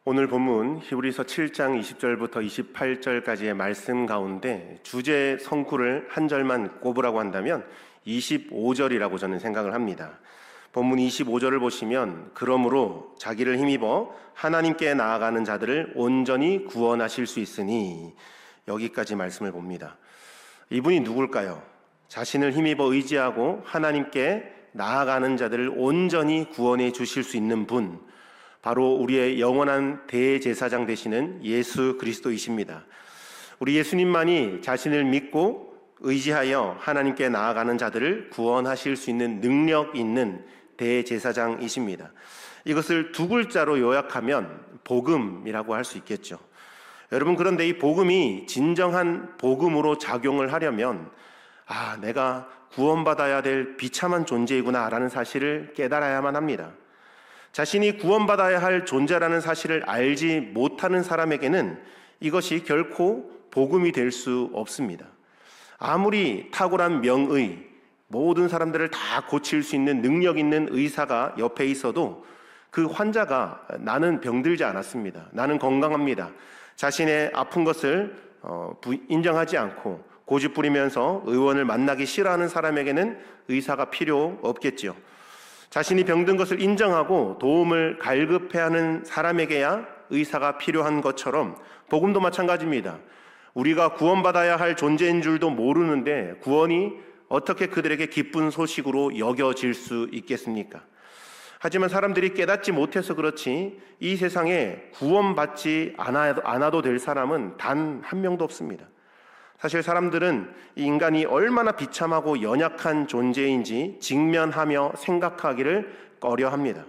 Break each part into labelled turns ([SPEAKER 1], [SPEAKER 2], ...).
[SPEAKER 1] 오늘 본문 히브리서 7장 20절부터 28절까지의 말씀 가운데 주제 성구를 한 절만 꼽으라고 한다면 25절이라고 저는 생각을 합니다. 본문 25절을 보시면 그러므로 자기를 힘입어 하나님께 나아가는 자들을 온전히 구원하실 수 있으니, 여기까지 말씀을 봅니다. 이분이 누굴까요? 자신을 힘입어 의지하고 하나님께 나아가는 자들을 온전히 구원해 주실 수 있는 분, 바로 우리의 영원한 대제사장 되시는 예수 그리스도이십니다. 우리 예수님만이 자신을 믿고 의지하여 하나님께 나아가는 자들을 구원하실 수 있는 능력 있는 대제사장이십니다. 이것을 두 글자로 요약하면 복음이라고 할 수 있겠죠. 여러분, 그런데 이 복음이 진정한 복음으로 작용을 하려면 내가 구원받아야 될 비참한 존재이구나 라는 사실을 깨달아야만 합니다. 자신이 구원받아야 할 존재라는 사실을 알지 못하는 사람에게는 이것이 결코 복음이 될 수 없습니다. 아무리 탁월한 명의, 모든 사람들을 다 고칠 수 있는 능력 있는 의사가 옆에 있어도 그 환자가 나는 병들지 않았습니다, 나는 건강합니다, 자신의 아픈 것을 인정하지 않고 고집 부리면서 의원을 만나기 싫어하는 사람에게는 의사가 필요 없겠지요. 자신이 병든 것을 인정하고 도움을 갈급해야 하는 사람에게야 의사가 필요한 것처럼 복음도 마찬가지입니다. 우리가 구원받아야 할 존재인 줄도 모르는데 구원이 어떻게 그들에게 기쁜 소식으로 여겨질 수 있겠습니까? 하지만 사람들이 깨닫지 못해서 그렇지 이 세상에 구원받지 않아도 될 사람은 단 한 명도 없습니다. 사실 사람들은 이 인간이 얼마나 비참하고 연약한 존재인지 직면하며 생각하기를 꺼려합니다.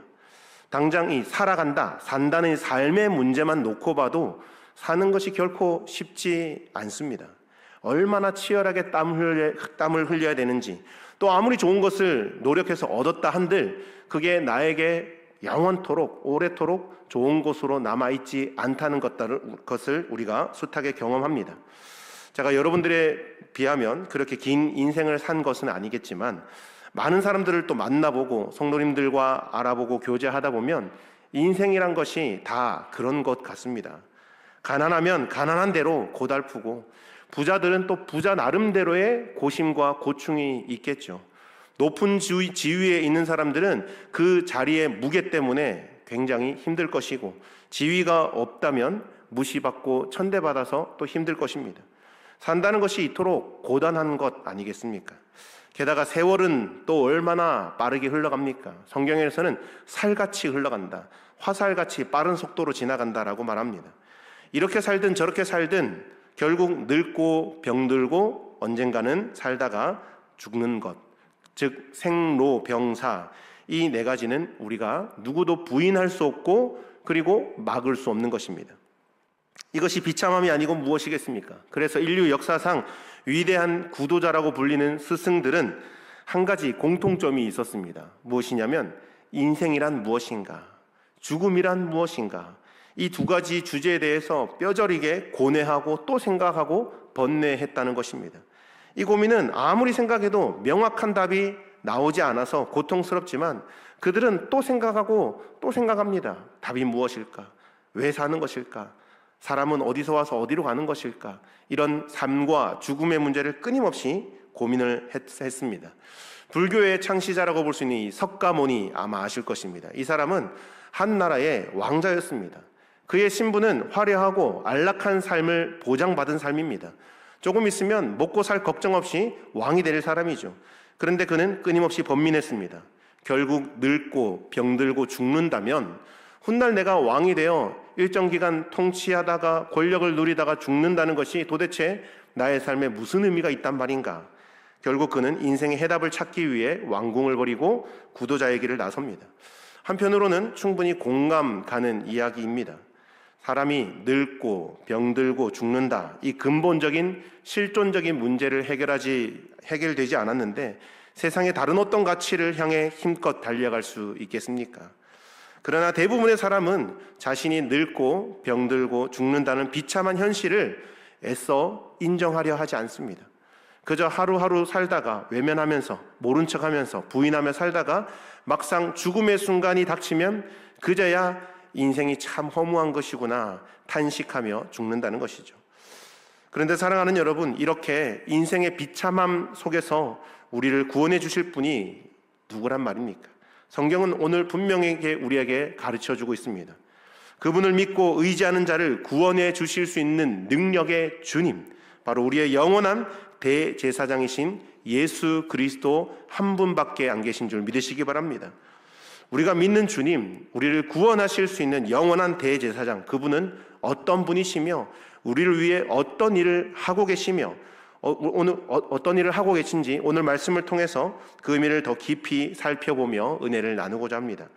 [SPEAKER 1] 당장 이 산다는 삶의 문제만 놓고 봐도 사는 것이 결코 쉽지 않습니다. 얼마나 치열하게 땀을 흘려야 되는지, 또 아무리 좋은 것을 노력해서 얻었다 한들 그게 나에게 영원토록 오래도록 좋은 것으로 남아있지 않다는 것을 우리가 숱하게 경험합니다. 제가 여러분들에 비하면 그렇게 긴 인생을 산 것은 아니겠지만 많은 사람들을 또 만나보고 성도님들과 알아보고 교제하다 보면 인생이란 것이 다 그런 것 같습니다. 가난하면 가난한 대로 고달프고, 부자들은 또 부자 나름대로의 고심과 고충이 있겠죠. 높은 지위에 있는 사람들은 그 자리의 무게 때문에 굉장히 힘들 것이고, 지위가 없다면 무시받고 천대받아서 또 힘들 것입니다. 산다는 것이 이토록 고단한 것 아니겠습니까? 게다가 세월은 또 얼마나 빠르게 흘러갑니까? 성경에서는 살같이 흘러간다, 화살같이 빠른 속도로 지나간다라고 말합니다. 이렇게 살든 저렇게 살든 결국 늙고 병들고 언젠가는 살다가 죽는 것, 즉 생로병사, 이 네 가지는 우리가 누구도 부인할 수 없고 그리고 막을 수 없는 것입니다. 이것이 비참함이 아니고 무엇이겠습니까? 그래서 인류 역사상 위대한 구도자라고 불리는 스승들은 한 가지 공통점이 있었습니다. 무엇이냐면 인생이란 무엇인가, 죽음이란 무엇인가, 이 두 가지 주제에 대해서 뼈저리게 고뇌하고 또 생각하고 번뇌했다는 것입니다. 이 고민은 아무리 생각해도 명확한 답이 나오지 않아서 고통스럽지만 그들은 또 생각하고 또 생각합니다. 답이 무엇일까? 왜 사는 것일까? 사람은 어디서 와서 어디로 가는 것일까? 이런 삶과 죽음의 문제를 끊임없이 고민을 했습니다. 불교의 창시자라고 볼 수 있는 이 석가모니 아마 아실 것입니다. 이 사람은 한 나라의 왕자였습니다. 그의 신분은 화려하고 안락한 삶을 보장받은 삶입니다. 조금 있으면 먹고 살 걱정 없이 왕이 될 사람이죠. 그런데 그는 끊임없이 번민했습니다. 결국 늙고 병들고 죽는다면 훗날 내가 왕이 되어 일정 기간 통치하다가 권력을 누리다가 죽는다는 것이 도대체 나의 삶에 무슨 의미가 있단 말인가? 결국 그는 인생의 해답을 찾기 위해 왕궁을 버리고 구도자의 길을 나섭니다. 한편으로는 충분히 공감 가는 이야기입니다. 사람이 늙고 병들고 죽는다, 이 근본적인 실존적인 문제를 해결되지 않았는데 세상의 다른 어떤 가치를 향해 힘껏 달려갈 수 있겠습니까? 그러나 대부분의 사람은 자신이 늙고 병들고 죽는다는 비참한 현실을 애써 인정하려 하지 않습니다. 그저 하루하루 살다가 외면하면서 모른 척하면서 부인하며 살다가 막상 죽음의 순간이 닥치면 그제야 인생이 참 허무한 것이구나 탄식하며 죽는다는 것이죠. 그런데 사랑하는 여러분, 이렇게 인생의 비참함 속에서 우리를 구원해 주실 분이 누구란 말입니까? 성경은 오늘 분명히 우리에게 가르쳐주고 있습니다. 그분을 믿고 의지하는 자를 구원해 주실 수 있는 능력의 주님, 바로 우리의 영원한 대제사장이신 예수 그리스도 한 분밖에 안 계신 줄 믿으시기 바랍니다. 우리가 믿는 주님, 우리를 구원하실 수 있는 영원한 대제사장, 그분은 어떤 분이시며 우리를 위해 어떤 일을 하고 계시며 오늘 어떤 일을 하고 계신지 오늘 말씀을 통해서 그 의미를 더 깊이 살펴보며 은혜를 나누고자 합니다.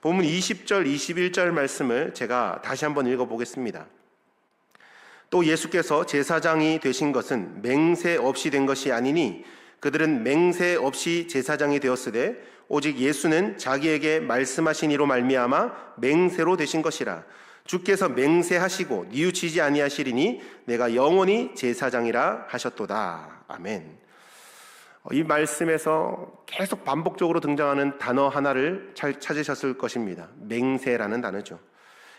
[SPEAKER 1] 본문 20절, 21절 말씀을 제가 다시 한번 읽어보겠습니다. 또 예수께서 제사장이 되신 것은 맹세 없이 된 것이 아니니 그들은 맹세 없이 제사장이 되었으되 오직 예수는 자기에게 말씀하신 이로 말미암아 맹세로 되신 것이라. 주께서 맹세하시고 뉘우치지 아니하시리니 내가 영원히 제사장이라 하셨도다. 아멘. 이 말씀에서 계속 반복적으로 등장하는 단어 하나를 잘 찾으셨을 것입니다. 맹세라는 단어죠.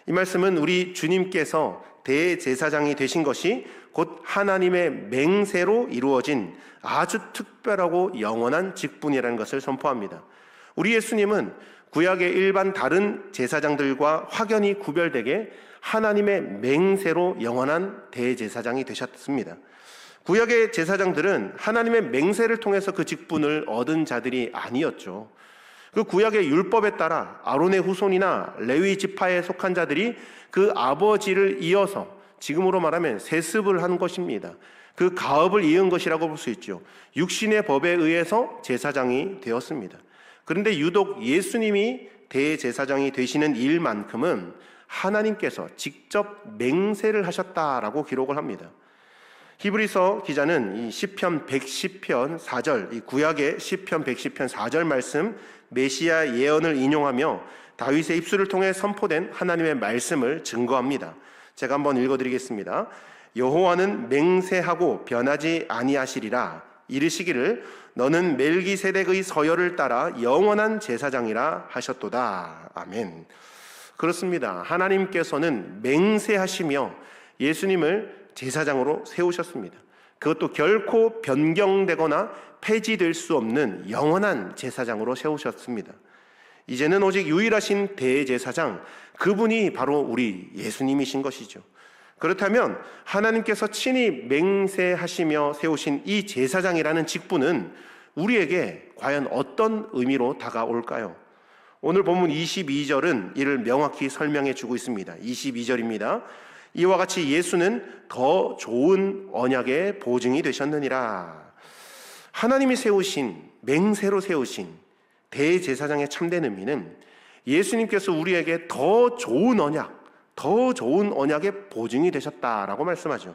[SPEAKER 1] 이 말씀은 우리 주님께서 대제사장이 되신 것이 곧 하나님의 맹세로 이루어진 아주 특별하고 영원한 직분이라는 것을 선포합니다. 우리 예수님은 구약의 일반 다른 제사장들과 확연히 구별되게 하나님의 맹세로 영원한 대제사장이 되셨습니다. 구약의 제사장들은 하나님의 맹세를 통해서 그 직분을 얻은 자들이 아니었죠. 그 구약의 율법에 따라 아론의 후손이나 레위 지파에 속한 자들이 그 아버지를 이어서 지금으로 말하면 세습을 한 것입니다. 그 가업을 이은 것이라고 볼 수 있죠. 육신의 법에 의해서 제사장이 되었습니다. 그런데 유독 예수님이 대제사장이 되시는 일만큼은 하나님께서 직접 맹세를 하셨다라고 기록을 합니다. 히브리서 기자는 이 시편 110편 4절, 이 구약의 시편 110편 4절 말씀 메시아 예언을 인용하며 다윗의 입술을 통해 선포된 하나님의 말씀을 증거합니다. 제가 한번 읽어드리겠습니다. 여호와는 맹세하고 변하지 아니하시리라. 이르시기를 너는 멜기세덱의 서열을 따라 영원한 제사장이라 하셨도다. 아멘. 그렇습니다. 하나님께서는 맹세하시며 예수님을 제사장으로 세우셨습니다. 그것도 결코 변경되거나 폐지될 수 없는 영원한 제사장으로 세우셨습니다. 이제는 오직 유일하신 대제사장, 그분이 바로 우리 예수님이신 것이죠. 그렇다면 하나님께서 친히 맹세하시며 세우신 이 제사장이라는 직분은 우리에게 과연 어떤 의미로 다가올까요? 오늘 본문 22절은 이를 명확히 설명해 주고 있습니다. 22절입니다. 이와 같이 예수는 더 좋은 언약의 보증이 되셨느니라. 하나님이 세우신, 맹세로 세우신 대제사장의 참된 의미는 예수님께서 우리에게 더 좋은 언약, 더 좋은 언약의 보증이 되셨다라고 말씀하죠.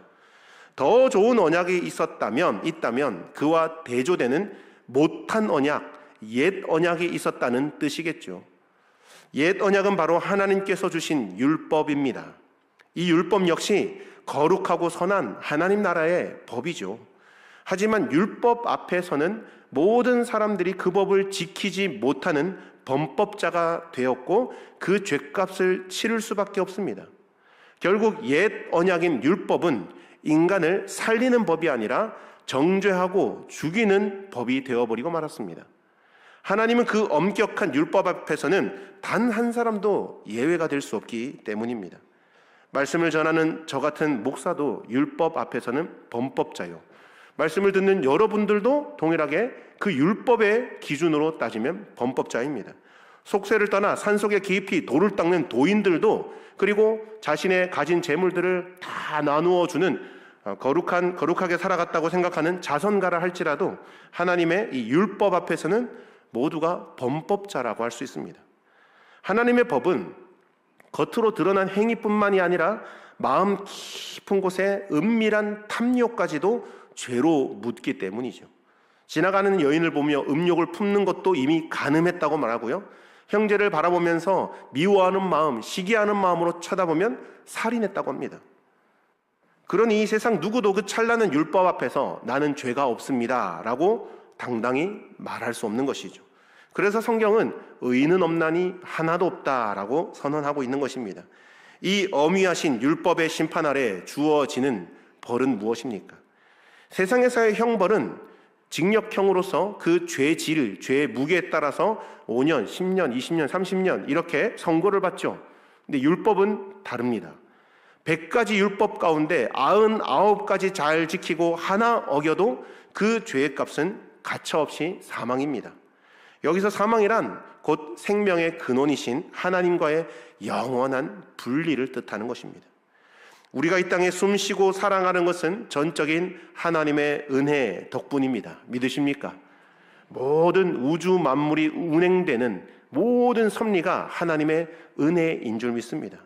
[SPEAKER 1] 더 좋은 언약이 있다면 그와 대조되는 못한 언약, 옛 언약이 있었다는 뜻이겠죠. 옛 언약은 바로 하나님께서 주신 율법입니다. 이 율법 역시 거룩하고 선한 하나님 나라의 법이죠. 하지만 율법 앞에서는 모든 사람들이 그 법을 지키지 못하는 범법자가 되었고 그 죄값을 치를 수밖에 없습니다. 결국 옛 언약인 율법은 인간을 살리는 법이 아니라 정죄하고 죽이는 법이 되어버리고 말았습니다. 하나님은 그 엄격한 율법 앞에서는 단 한 사람도 예외가 될 수 없기 때문입니다. 말씀을 전하는 저 같은 목사도 율법 앞에서는 범법자요. 말씀을 듣는 여러분들도 동일하게 그 율법의 기준으로 따지면 범법자입니다. 속세를 떠나 산속에 깊이 돌을 닦는 도인들도, 그리고 자신의 가진 재물들을 다 나누어 주는 거룩하게 살아갔다고 생각하는 자선가라 할지라도 하나님의 이 율법 앞에서는 모두가 범법자라고 할 수 있습니다. 하나님의 법은 겉으로 드러난 행위뿐만이 아니라 마음 깊은 곳에 은밀한 탐욕까지도 죄로 묻기 때문이죠. 지나가는 여인을 보며 음욕을 품는 것도 이미 간음했다고 말하고요. 형제를 바라보면서 미워하는 마음, 시기하는 마음으로 쳐다보면 살인했다고 합니다. 그러니 이 세상 누구도 그 찬란한 율법 앞에서 나는 죄가 없습니다 라고 당당히 말할 수 없는 것이죠. 그래서 성경은 의인은 없나니 하나도 없다라고 선언하고 있는 것입니다. 이 엄위하신 율법의 심판 아래 주어지는 벌은 무엇입니까? 세상에서의 형벌은 징역형으로서 그 죄질, 죄의 무게에 따라서 5년, 10년, 20년, 30년 이렇게 선고를 받죠. 근데 율법은 다릅니다. 100가지 율법 가운데 99가지 잘 지키고 하나 어겨도 그 죄의 값은 가차없이 사망입니다. 여기서 사망이란 곧 생명의 근원이신 하나님과의 영원한 분리를 뜻하는 것입니다. 우리가 이 땅에 숨쉬고 살아가는 것은 전적인 하나님의 은혜 덕분입니다. 믿으십니까? 모든 우주 만물이 운행되는 모든 섭리가 하나님의 은혜인 줄 믿습니다.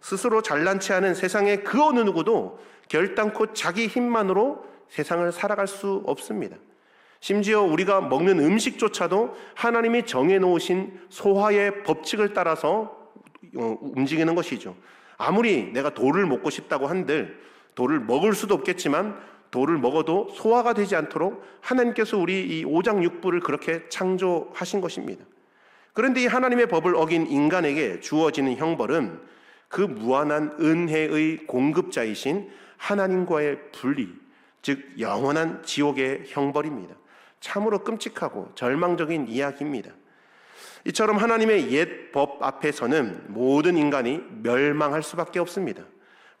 [SPEAKER 1] 스스로 잘난 체 하는 세상의 그 어느 누구도 결단코 자기 힘만으로 세상을 살아갈 수 없습니다. 심지어 우리가 먹는 음식조차도 하나님이 정해놓으신 소화의 법칙을 따라서 움직이는 것이죠. 아무리 내가 돌을 먹고 싶다고 한들 돌을 먹을 수도 없겠지만 돌을 먹어도 소화가 되지 않도록 하나님께서 우리 이 오장육부를 그렇게 창조하신 것입니다. 그런데 이 하나님의 법을 어긴 인간에게 주어지는 형벌은 그 무한한 은혜의 공급자이신 하나님과의 분리, 즉 영원한 지옥의 형벌입니다. 참으로 끔찍하고 절망적인 이야기입니다. 이처럼 하나님의 옛 법 앞에서는 모든 인간이 멸망할 수밖에 없습니다.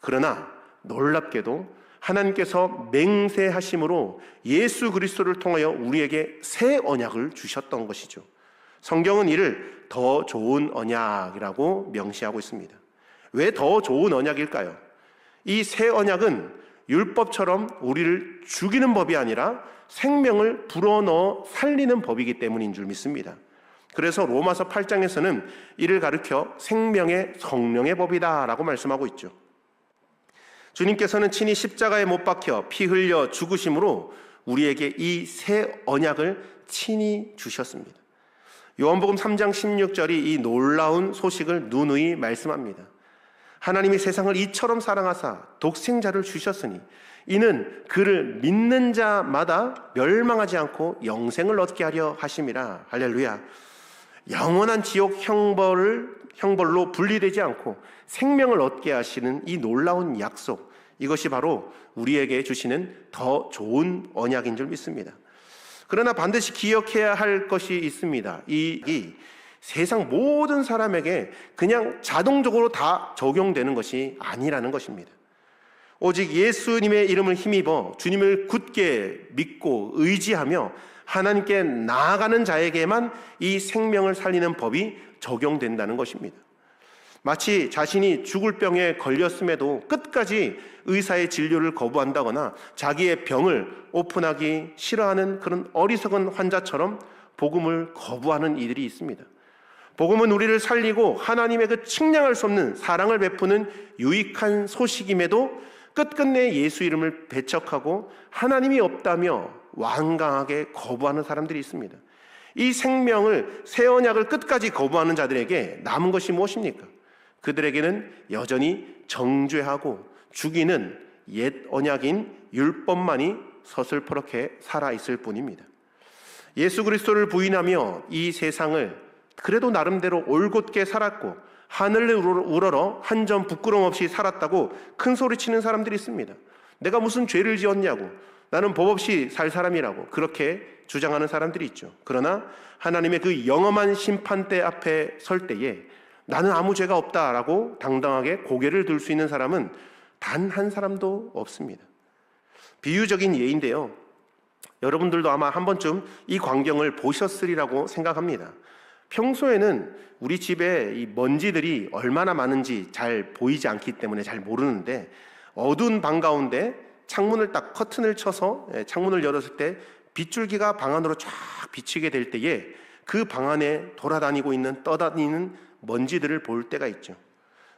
[SPEAKER 1] 그러나 놀랍게도 하나님께서 맹세하심으로 예수 그리스도를 통하여 우리에게 새 언약을 주셨던 것이죠. 성경은 이를 더 좋은 언약이라고 명시하고 있습니다. 왜 더 좋은 언약일까요? 이 새 언약은 율법처럼 우리를 죽이는 법이 아니라 생명을 불어넣어 살리는 법이기 때문인 줄 믿습니다. 그래서 로마서 8장에서는 이를 가리켜 생명의 성령의 법이다 라고 말씀하고 있죠. 주님께서는 친히 십자가에 못 박혀 피 흘려 죽으심으로 우리에게 이 새 언약을 친히 주셨습니다. 요한복음 3장 16절이 이 놀라운 소식을 누누이 말씀합니다. 하나님이 세상을 이처럼 사랑하사 독생자를 주셨으니 이는 그를 믿는 자마다 멸망하지 않고 영생을 얻게 하려 하심이라. 할렐루야. 영원한 지옥 형벌로 분리되지 않고 생명을 얻게 하시는 이 놀라운 약속, 이것이 바로 우리에게 주시는 더 좋은 언약인 줄 믿습니다. 그러나 반드시 기억해야 할 것이 있습니다. 이 세상 모든 사람에게 그냥 자동적으로 다 적용되는 것이 아니라는 것입니다. 오직 예수님의 이름을 힘입어 주님을 굳게 믿고 의지하며 하나님께 나아가는 자에게만 이 생명을 살리는 법이 적용된다는 것입니다. 마치 자신이 죽을 병에 걸렸음에도 끝까지 의사의 진료를 거부한다거나 자기의 병을 오픈하기 싫어하는 그런 어리석은 환자처럼 복음을 거부하는 이들이 있습니다. 복음은 우리를 살리고 하나님의 그 측량할 수 없는 사랑을 베푸는 유익한 소식임에도 끝끝내 예수 이름을 배척하고 하나님이 없다며 완강하게 거부하는 사람들이 있습니다. 이 생명을, 새 언약을 끝까지 거부하는 자들에게 남은 것이 무엇입니까? 그들에게는 여전히 정죄하고 죽이는 옛 언약인 율법만이 서슬퍼렇게 살아있을 뿐입니다. 예수 그리스도를 부인하며 이 세상을 그래도 나름대로 올곧게 살았고 하늘을 우러러 한 점 부끄럼 없이 살았다고 큰 소리치는 사람들이 있습니다. 내가 무슨 죄를 지었냐고, 나는 법 없이 살 사람이라고 그렇게 주장하는 사람들이 있죠. 그러나 하나님의 그 영험한 심판대 앞에 설 때에 나는 아무 죄가 없다라고 당당하게 고개를 들 수 있는 사람은 단 한 사람도 없습니다. 비유적인 예인데요, 여러분들도 아마 한 번쯤 이 광경을 보셨으리라고 생각합니다. 평소에는 우리 집에 이 먼지들이 얼마나 많은지 잘 보이지 않기 때문에 잘 모르는데, 어두운 방 가운데 창문을 딱 커튼을 쳐서 창문을 열었을 때 빗줄기가 방 안으로 쫙 비치게 될 때에 그 방 안에 돌아다니고 있는, 떠다니는 먼지들을 볼 때가 있죠.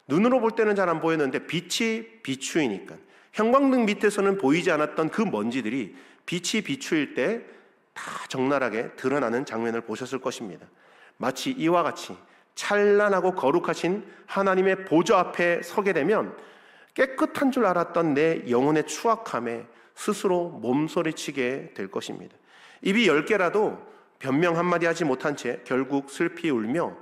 [SPEAKER 1] 눈으로 볼 때는 잘 안 보이는데 빛이 비추이니까, 형광등 밑에서는 보이지 않았던 그 먼지들이 빛이 비추일 때 다 적나라하게 드러나는 장면을 보셨을 것입니다. 마치 이와 같이 찬란하고 거룩하신 하나님의 보좌 앞에 서게 되면 깨끗한 줄 알았던 내 영혼의 추악함에 스스로 몸소리치게 될 것입니다. 입이 10개라도 변명 한마디 하지 못한 채 결국 슬피 울며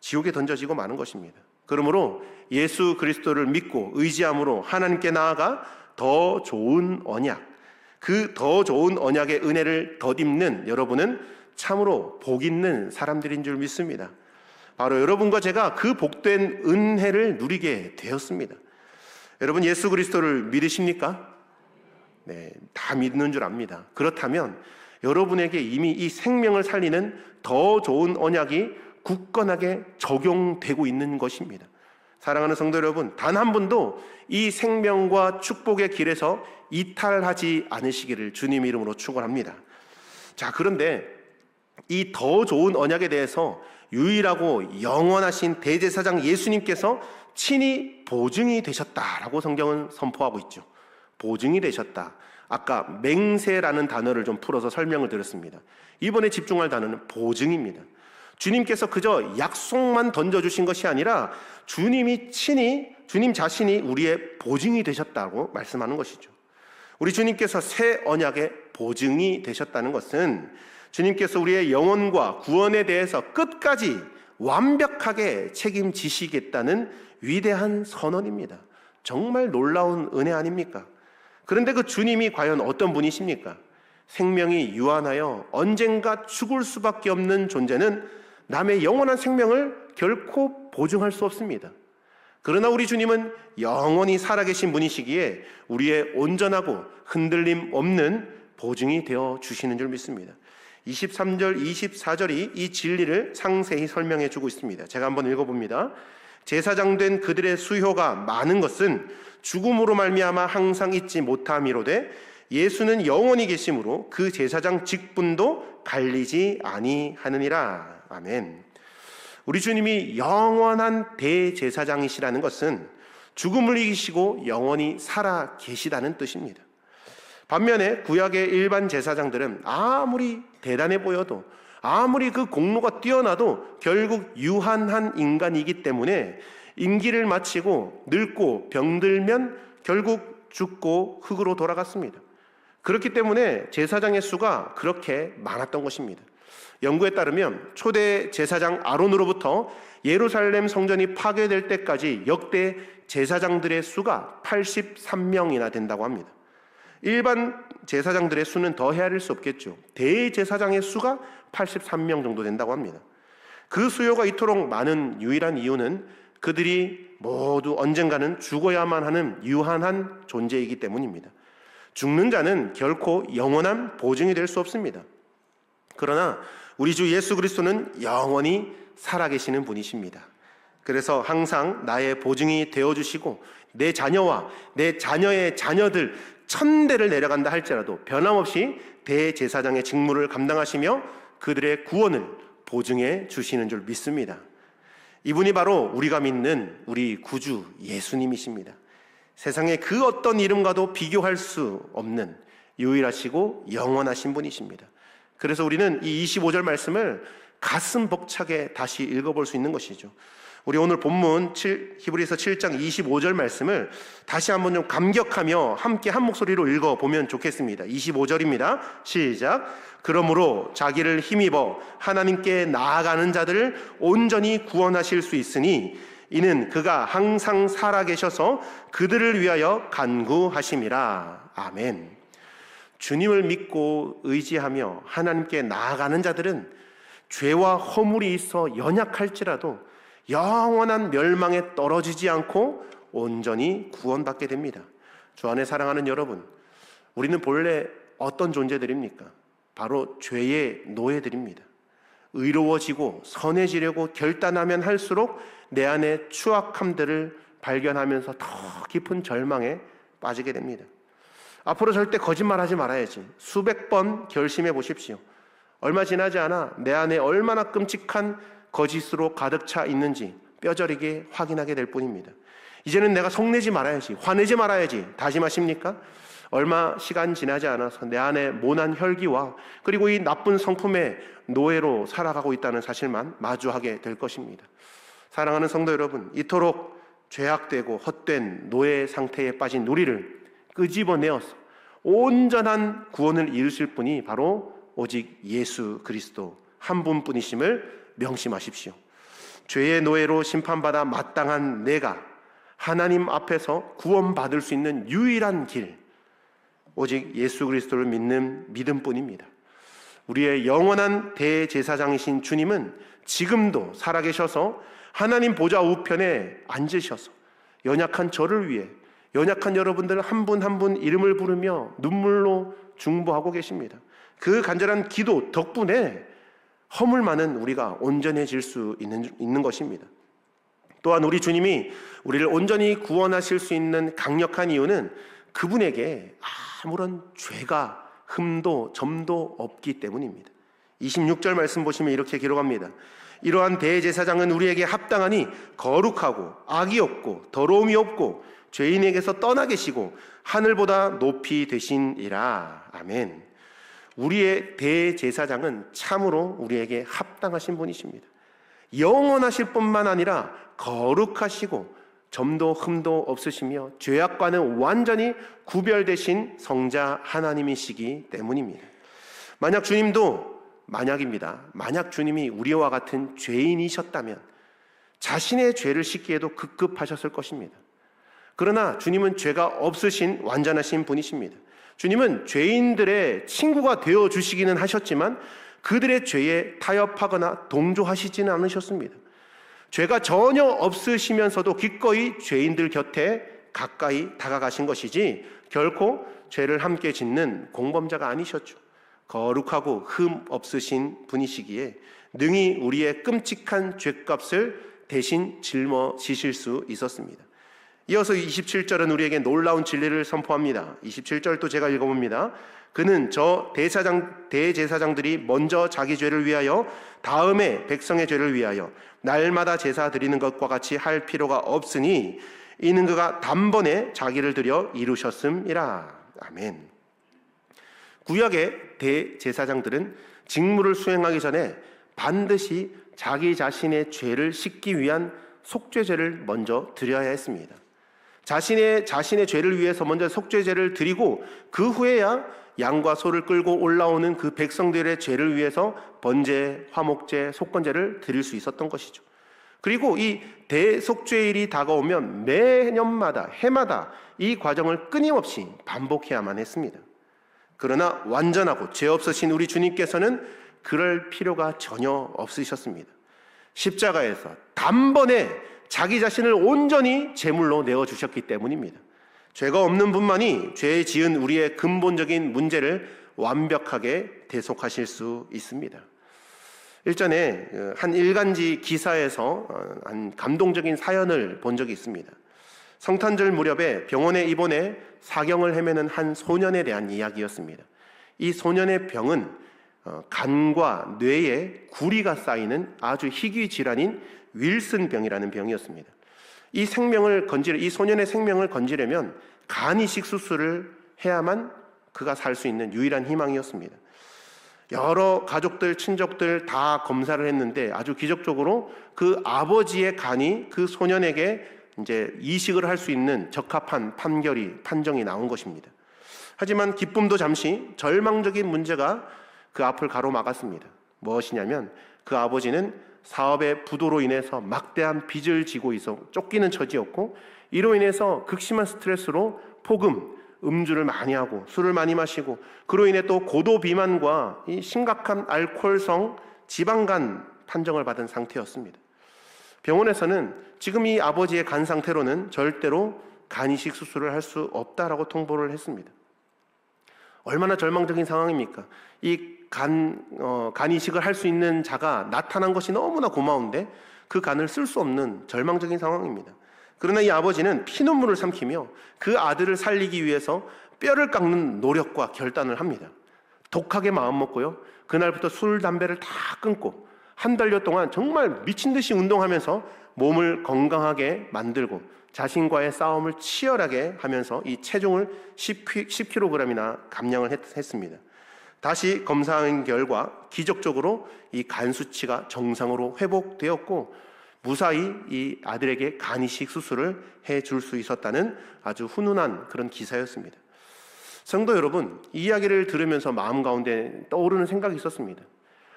[SPEAKER 1] 지옥에 던져지고 마는 것입니다. 그러므로 예수 그리스도를 믿고 의지함으로 하나님께 나아가 더 좋은 언약, 그 더 좋은 언약의 은혜를 덧입는 여러분은 참으로 복 있는 사람들인 줄 믿습니다. 바로 여러분과 제가 그 복된 은혜를 누리게 되었습니다. 여러분 예수 그리스도를 믿으십니까? 네, 다 믿는 줄 압니다. 그렇다면 여러분에게 이미 이 생명을 살리는 더 좋은 언약이 굳건하게 적용되고 있는 것입니다. 사랑하는 성도 여러분, 단 한 분도 이 생명과 축복의 길에서 이탈하지 않으시기를 주님 이름으로 축원합니다. 자, 그런데 이 더 좋은 언약에 대해서 유일하고 영원하신 대제사장 예수님께서 친히 보증이 되셨다라고 성경은 선포하고 있죠. 보증이 되셨다. 아까 맹세라는 단어를 좀 풀어서 설명을 드렸습니다. 이번에 집중할 단어는 보증입니다. 주님께서 그저 약속만 던져주신 것이 아니라 주님이 친히, 주님 자신이 우리의 보증이 되셨다고 말씀하는 것이죠. 우리 주님께서 새 언약의 보증이 되셨다는 것은 주님께서 우리의 영혼과 구원에 대해서 끝까지 완벽하게 책임지시겠다는 위대한 선언입니다. 정말 놀라운 은혜 아닙니까? 그런데 그 주님이 과연 어떤 분이십니까? 생명이 유한하여 언젠가 죽을 수밖에 없는 존재는 남의 영원한 생명을 결코 보증할 수 없습니다. 그러나 우리 주님은 영원히 살아계신 분이시기에 우리의 온전하고 흔들림 없는 보증이 되어 주시는 줄 믿습니다. 23절, 24절이 이 진리를 상세히 설명해 주고 있습니다. 제가 한번 읽어봅니다. 제사장 된 그들의 수효가 많은 것은 죽음으로 말미암아 항상 잊지 못함이로되 예수는 영원히 계심으로 그 제사장 직분도 갈리지 아니하느니라. 아멘. 우리 주님이 영원한 대제사장이시라는 것은 죽음을 이기시고 영원히 살아 계시다는 뜻입니다. 반면에 구약의 일반 제사장들은 아무리 대단해 보여도 아무리 그 공로가 뛰어나도 결국 유한한 인간이기 때문에 임기를 마치고 늙고 병들면 결국 죽고 흙으로 돌아갔습니다. 그렇기 때문에 제사장의 수가 그렇게 많았던 것입니다. 연구에 따르면 초대 제사장 아론으로부터 예루살렘 성전이 파괴될 때까지 역대 제사장들의 수가 83명이나 된다고 합니다. 일반 제사장들의 수는 더 헤아릴 수 없겠죠. 대제사장의 수가 83명 정도 된다고 합니다. 그 수요가 이토록 많은 유일한 이유는 그들이 모두 언젠가는 죽어야만 하는 유한한 존재이기 때문입니다. 죽는 자는 결코 영원한 보증이 될 수 없습니다. 그러나 우리 주 예수 그리스도는 영원히 살아계시는 분이십니다. 그래서 항상 나의 보증이 되어주시고 내 자녀와 내 자녀의 자녀들 1000대를 내려간다 할지라도 변함없이 대제사장의 직무를 감당하시며 그들의 구원을 보증해 주시는 줄 믿습니다. 이분이 바로 우리가 믿는 우리 구주 예수님이십니다. 세상의 그 어떤 이름과도 비교할 수 없는 유일하시고 영원하신 분이십니다. 그래서 우리는 이 25절 말씀을 가슴 벅차게 다시 읽어볼 수 있는 것이죠. 우리 오늘 본문 히브리서 7장 25절 말씀을 다시 한번 좀 감격하며 함께 한 목소리로 읽어보면 좋겠습니다. 25절입니다. 시작. 그러므로 자기를 힘입어 하나님께 나아가는 자들을 온전히 구원하실 수 있으니 이는 그가 항상 살아계셔서 그들을 위하여 간구하심이라. 아멘. 주님을 믿고 의지하며 하나님께 나아가는 자들은 죄와 허물이 있어 연약할지라도 영원한 멸망에 떨어지지 않고 온전히 구원받게 됩니다. 주 안에 사랑하는 여러분, 우리는 본래 어떤 존재들입니까? 바로 죄의 노예들입니다. 의로워지고 선해지려고 결단하면 할수록 내 안에 추악함들을 발견하면서 더 깊은 절망에 빠지게 됩니다. 앞으로 절대 거짓말하지 말아야지. 수백 번 결심해 보십시오. 얼마 지나지 않아 내 안에 얼마나 끔찍한 거짓으로 가득 차 있는지 뼈저리게 확인하게 될 뿐입니다. 이제는 내가 속내지 말아야지, 화내지 말아야지 다짐하십니까? 얼마 시간 지나지 않아서 내 안에 모난 혈기와 그리고 이 나쁜 성품의 노예로 살아가고 있다는 사실만 마주하게 될 것입니다. 사랑하는 성도 여러분, 이토록 죄악되고 헛된 노예 상태에 빠진 우리를 끄집어내어서 온전한 구원을 이루실 분이 바로 오직 예수 그리스도 한 분뿐이심을 명심하십시오. 죄의 노예로 심판받아 마땅한 내가 하나님 앞에서 구원받을 수 있는 유일한 길, 오직 예수 그리스도를 믿는 믿음뿐입니다. 우리의 영원한 대제사장이신 주님은 지금도 살아계셔서 하나님 보좌 우편에 앉으셔서 연약한 저를 위해, 연약한 여러분들 한 분 한 분 이름을 부르며 눈물로 중보하고 계십니다. 그 간절한 기도 덕분에 허물 많은 우리가 온전해질 수 있는 것입니다. 또한 우리 주님이 우리를 온전히 구원하실 수 있는 강력한 이유는 그분에게 아무런 죄가 흠도 점도 없기 때문입니다. 26절 말씀 보시면 이렇게 기록합니다. 이러한 대제사장은 우리에게 합당하니 거룩하고 악이 없고 더러움이 없고 죄인에게서 떠나 계시고 하늘보다 높이 되시니라. 아멘. 우리의 대제사장은 참으로 우리에게 합당하신 분이십니다. 영원하실 뿐만 아니라 거룩하시고 점도 흠도 없으시며 죄악과는 완전히 구별되신 성자 하나님이시기 때문입니다. 만약 주님이 우리와 같은 죄인이셨다면 자신의 죄를 씻기에도 급급하셨을 것입니다. 그러나 주님은 죄가 없으신 완전하신 분이십니다. 주님은 죄인들의 친구가 되어주시기는 하셨지만 그들의 죄에 타협하거나 동조하시지는 않으셨습니다. 죄가 전혀 없으시면서도 기꺼이 죄인들 곁에 가까이 다가가신 것이지 결코 죄를 함께 짓는 공범자가 아니셨죠. 거룩하고 흠 없으신 분이시기에 능히 우리의 끔찍한 죄값을 대신 짊어지실 수 있었습니다. 이어서 27절은 우리에게 놀라운 진리를 선포합니다. 27절도 제가 읽어봅니다. 그는 저 대제사장들이 먼저 자기 죄를 위하여 다음에 백성의 죄를 위하여 날마다 제사 드리는 것과 같이 할 필요가 없으니 이는 그가 단번에 자기를 드려 이루셨음이라. 아멘. 구약의 대제사장들은 직무를 수행하기 전에 반드시 자기 자신의 죄를 씻기 위한 속죄제를 먼저 드려야 했습니다. 자신의 죄를 위해서 먼저 속죄제를 드리고 그 후에야 양과 소를 끌고 올라오는 그 백성들의 죄를 위해서 번제, 화목제, 속건제를 드릴 수 있었던 것이죠. 그리고 이 대속죄일이 다가오면 매년마다 해마다 이 과정을 끊임없이 반복해야만 했습니다. 그러나 완전하고 죄 없으신 우리 주님께서는 그럴 필요가 전혀 없으셨습니다. 십자가에서 단번에 자기 자신을 온전히 제물로 내어주셨기 때문입니다. 죄가 없는 분만이 죄에 지은 우리의 근본적인 문제를 완벽하게 대속하실 수 있습니다. 일전에 한 일간지 기사에서 한 감동적인 사연을 본 적이 있습니다. 성탄절 무렵에 병원에 입원해 사경을 헤매는 한 소년에 대한 이야기였습니다. 이 소년의 병은 간과 뇌에 구리가 쌓이는 아주 희귀 질환인 윌슨병이라는 병이었습니다. 이 소년의 생명을 건지려면 간 이식 수술을 해야만 그가 살 수 있는 유일한 희망이었습니다. 여러 가족들, 친족들 다 검사를 했는데 아주 기적적으로 그 아버지의 간이 그 소년에게 이제 이식을 할 수 있는 적합한 판정이 나온 것입니다. 하지만 기쁨도 잠시 절망적인 문제가 그 앞을 가로막았습니다. 무엇이냐면 그 아버지는 사업의 부도로 인해서 막대한 빚을 지고 있어 쫓기는 처지였고 이로 인해서 극심한 스트레스로 폭음, 음주를 많이 하고 술을 많이 마시고 그로 인해 또 고도 비만과 이 심각한 알코올성 지방간 판정을 받은 상태였습니다. 병원에서는 지금 이 아버지의 간 상태로는 절대로 간 이식 수술을 할 수 없다라고 통보를 했습니다. 얼마나 절망적인 상황입니까? 이 간 이식을 할 수 있는 자가 나타난 것이 너무나 고마운데 그 간을 쓸 수 없는 절망적인 상황입니다. 그러나 이 아버지는 피눈물을 삼키며 그 아들을 살리기 위해서 뼈를 깎는 노력과 결단을 합니다. 독하게 마음먹고요. 그날부터 술, 담배를 다 끊고 한 달여 동안 정말 미친 듯이 운동하면서 몸을 건강하게 만들고 자신과의 싸움을 치열하게 하면서 이 체중을 10kg이나 감량을 했습니다. 다시 검사한 결과 기적적으로 이 간 수치가 정상으로 회복되었고 무사히 이 아들에게 간 이식 수술을 해줄 수 있었다는 아주 훈훈한 그런 기사였습니다. 성도 여러분, 이 이야기를 들으면서 마음 가운데 떠오르는 생각이 있었습니다.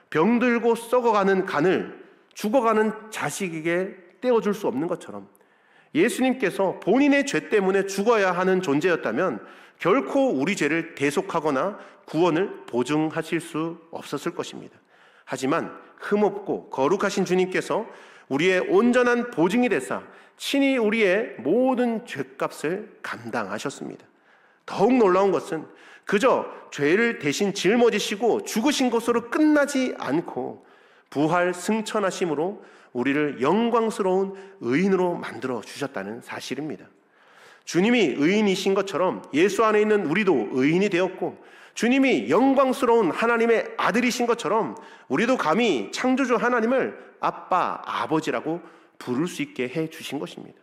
[SPEAKER 1] 병들고 썩어가는 간을 죽어가는 자식에게 떼어줄 수 없는 것처럼 예수님께서 본인의 죄 때문에 죽어야 하는 존재였다면 결코 우리 죄를 대속하거나 구원을 보증하실 수 없었을 것입니다. 하지만 흠없고 거룩하신 주님께서 우리의 온전한 보증이 되사 친히 우리의 모든 죄값을 감당하셨습니다. 더욱 놀라운 것은 그저 죄를 대신 짊어지시고 죽으신 것으로 끝나지 않고 부활 승천하심으로 우리를 영광스러운 의인으로 만들어 주셨다는 사실입니다. 주님이 의인이신 것처럼 예수 안에 있는 우리도 의인이 되었고, 주님이 영광스러운 하나님의 아들이신 것처럼 우리도 감히 창조주 하나님을 아빠, 아버지라고 부를 수 있게 해 주신 것입니다.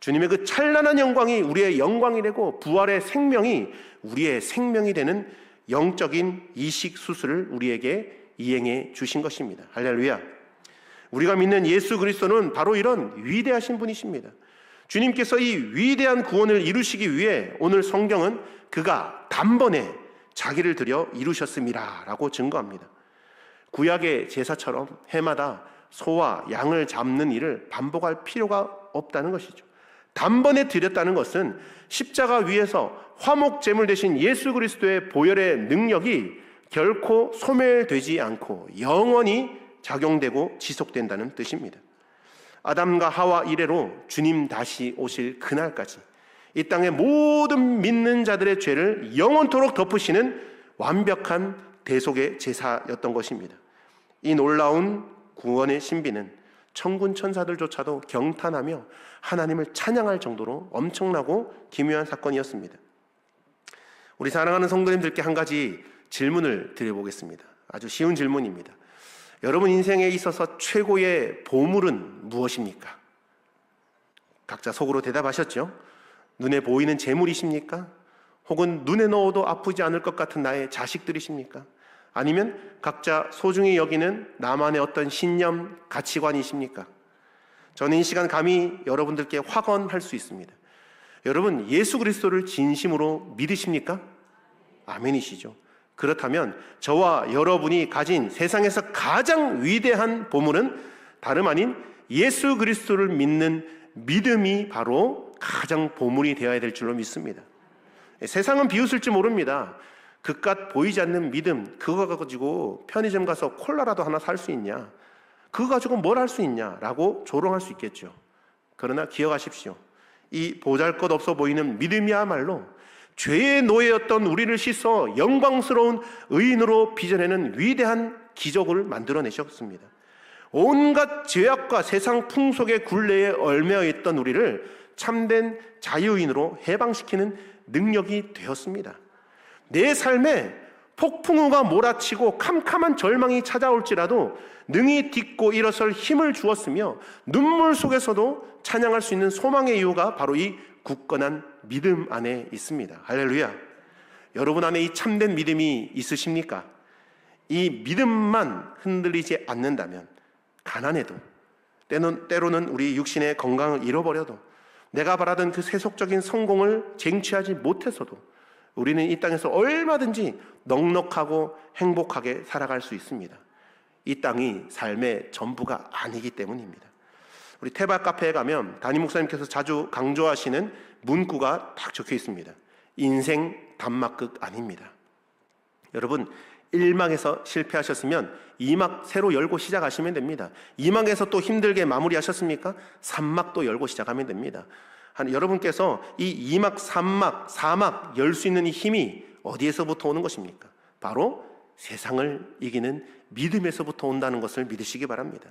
[SPEAKER 1] 주님의 그 찬란한 영광이 우리의 영광이 되고 부활의 생명이 우리의 생명이 되는 영적인 이식 수술을 우리에게 이행해 주신 것입니다. 할렐루야. 우리가 믿는 예수 그리스도는 바로 이런 위대하신 분이십니다. 주님께서 이 위대한 구원을 이루시기 위해 오늘 성경은 그가 단번에 자기를 들여 이루셨음이라 라고 증거합니다. 구약의 제사처럼 해마다 소와 양을 잡는 일을 반복할 필요가 없다는 것이죠. 단번에 드렸다는 것은 십자가 위에서 화목제물 대신 예수 그리스도의 보혈의 능력이 결코 소멸되지 않고 영원히 작용되고 지속된다는 뜻입니다. 아담과 하와 이래로 주님 다시 오실 그날까지 이 땅의 모든 믿는 자들의 죄를 영원토록 덮으시는 완벽한 대속의 제사였던 것입니다. 이 놀라운 구원의 신비는 천군 천사들조차도 경탄하며 하나님을 찬양할 정도로 엄청나고 기묘한 사건이었습니다. 우리 사랑하는 성도님들께 한 가지 질문을 드려보겠습니다. 아주 쉬운 질문입니다. 여러분 인생에 있어서 최고의 보물은 무엇입니까? 각자 속으로 대답하셨죠? 눈에 보이는 재물이십니까? 혹은 눈에 넣어도 아프지 않을 것 같은 나의 자식들이십니까? 아니면 각자 소중히 여기는 나만의 어떤 신념, 가치관이십니까? 저는 이 시간 감히 여러분들께 확언할 수 있습니다. 여러분 예수 그리스도를 진심으로 믿으십니까? 아멘이시죠. 그렇다면 저와 여러분이 가진 세상에서 가장 위대한 보물은 다름 아닌 예수 그리스도를 믿는 믿음이 바로 가장 보물이 되어야 될 줄로 믿습니다. 세상은 비웃을지 모릅니다. 그깟 보이지 않는 믿음, 그거 가지고 편의점 가서 콜라라도 하나 살 수 있냐? 그거 가지고 뭘 할 수 있냐? 라고 조롱할 수 있겠죠. 그러나 기억하십시오. 이 보잘것없어 보이는 믿음이야말로 죄의 노예였던 우리를 씻어 영광스러운 의인으로 빚어내는 위대한 기적을 만들어내셨습니다. 온갖 죄악과 세상 풍속의 굴레에 얽매여 있던 우리를 참된 자유인으로 해방시키는 능력이 되었습니다. 내 삶에 폭풍우가 몰아치고 캄캄한 절망이 찾아올지라도 능히 딛고 일어설 힘을 주었으며 눈물 속에서도 찬양할 수 있는 소망의 이유가 바로 이 굳건한 믿음 안에 있습니다. 할렐루야. 여러분 안에 이 참된 믿음이 있으십니까? 이 믿음만 흔들리지 않는다면 가난해도 때로는 우리 육신의 건강을 잃어버려도 내가 바라던 그 세속적인 성공을 쟁취하지 못해서도 우리는 이 땅에서 얼마든지 넉넉하고 행복하게 살아갈 수 있습니다. 이 땅이 삶의 전부가 아니기 때문입니다. 우리 태박 카페에 가면 담임 목사님께서 자주 강조하시는 문구가 딱 적혀 있습니다. 인생 단막극 아닙니다. 여러분 1막에서 실패하셨으면 2막 새로 열고 시작하시면 됩니다. 2막에서 또 힘들게 마무리하셨습니까? 3막도 열고 시작하면 됩니다. 여러분께서 이 2막, 3막, 4막 열 수 있는 이 힘이 어디에서부터 오는 것입니까? 바로 세상을 이기는 믿음에서부터 온다는 것을 믿으시기 바랍니다.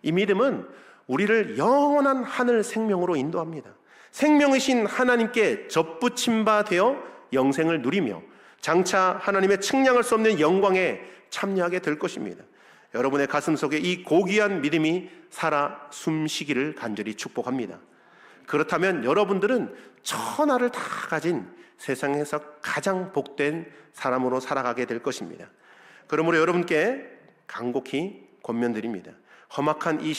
[SPEAKER 1] 이 믿음은 우리를 영원한 하늘 생명으로 인도합니다. 생명이신 하나님께 접붙임 바 되어 영생을 누리며 장차 하나님의 측량할 수 없는 영광에 참여하게 될 것입니다. 여러분의 가슴 속에 이 고귀한 믿음이 살아 숨쉬기를 간절히 축복합니다. 그렇다면 여러분들은 천하를 다 가진 세상에서 가장 복된 사람으로 살아가게 될 것입니다. 그러므로 여러분께 간곡히 권면드립니다. 험악한 이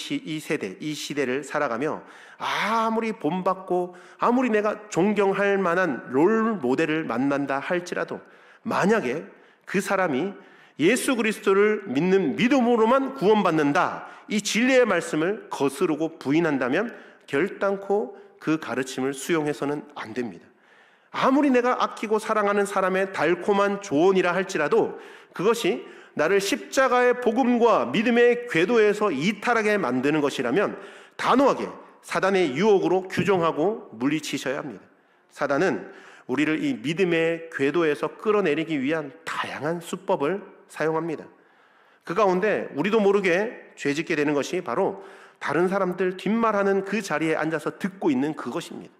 [SPEAKER 1] 시대를 살아가며 아무리 본받고 아무리 내가 존경할 만한 롤 모델을 만난다 할지라도 만약에 그 사람이 예수 그리스도를 믿는 믿음으로만 구원받는다, 이 진리의 말씀을 거스르고 부인한다면 결단코 그 가르침을 수용해서는 안 됩니다. 아무리 내가 아끼고 사랑하는 사람의 달콤한 조언이라 할지라도 그것이 나를 십자가의 복음과 믿음의 궤도에서 이탈하게 만드는 것이라면 단호하게 사단의 유혹으로 규정하고 물리치셔야 합니다. 사단은 우리를 이 믿음의 궤도에서 끌어내리기 위한 다양한 수법을 사용합니다. 그 가운데 우리도 모르게 죄짓게 되는 것이 바로 다른 사람들 뒷말하는 그 자리에 앉아서 듣고 있는 그것입니다.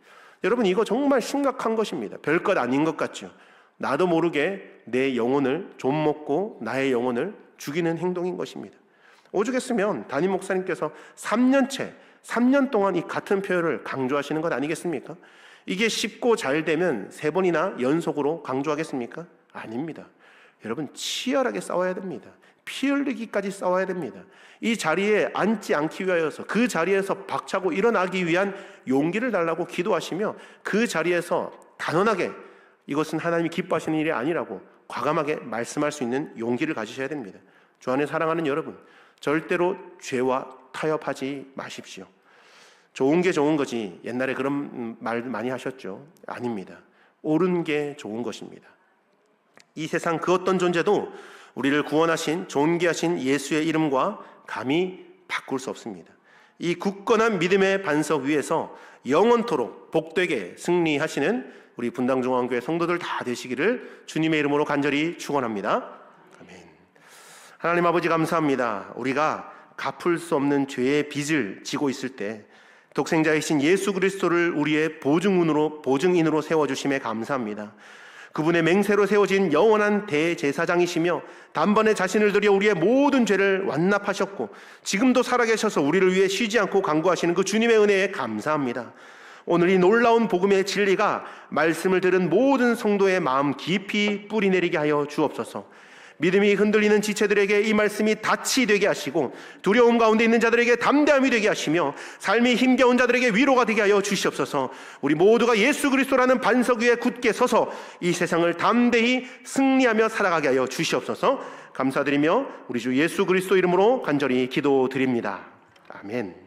[SPEAKER 1] 여러분, 이거 정말 심각한 것입니다. 별것 아닌 것 같죠. 나도 모르게 내 영혼을 좀먹고 나의 영혼을 죽이는 행동인 것입니다. 오죽했으면 담임 목사님께서 3년 동안 이 같은 표현을 강조하시는 것 아니겠습니까? 이게 쉽고 잘 되면 3번이나 연속으로 강조하겠습니까? 아닙니다. 여러분, 치열하게 싸워야 됩니다. 피 흘리기까지 싸워야 됩니다. 이 자리에 앉지 않기 위하여서 그 자리에서 박차고 일어나기 위한 용기를 달라고 기도하시며 그 자리에서 단언하게 이것은 하나님이 기뻐하시는 일이 아니라고 과감하게 말씀할 수 있는 용기를 가지셔야 됩니다. 주 안에 사랑하는 여러분, 절대로 죄와 타협하지 마십시오. 좋은 게 좋은 거지, 옛날에 그런 말 많이 하셨죠? 아닙니다. 옳은 게 좋은 것입니다. 이 세상 그 어떤 존재도 우리를 구원하신 존귀하신 예수의 이름과 감히 바꿀 수 없습니다. 이 굳건한 믿음의 반석 위에서 영원토록 복되게 승리하시는 우리 분당중앙교회 성도들 다 되시기를 주님의 이름으로 간절히 축원합니다. 아멘. 하나님 아버지, 감사합니다. 우리가 갚을 수 없는 죄의 빚을 지고 있을 때 독생자이신 예수 그리스도를 우리의 보증인으로 세워주심에 감사합니다. 그분의 맹세로 세워진 영원한 대제사장이시며 단번에 자신을 들여 우리의 모든 죄를 완납하셨고 지금도 살아계셔서 우리를 위해 쉬지 않고 간구하시는 그 주님의 은혜에 감사합니다. 오늘 이 놀라운 복음의 진리가 말씀을 들은 모든 성도의 마음 깊이 뿌리내리게 하여 주옵소서. 믿음이 흔들리는 지체들에게 이 말씀이 닻이 되게 하시고 두려움 가운데 있는 자들에게 담대함이 되게 하시며 삶이 힘겨운 자들에게 위로가 되게 하여 주시옵소서. 우리 모두가 예수 그리스도라는 반석 위에 굳게 서서 이 세상을 담대히 승리하며 살아가게 하여 주시옵소서. 감사드리며 우리 주 예수 그리스도 이름으로 간절히 기도드립니다. 아멘.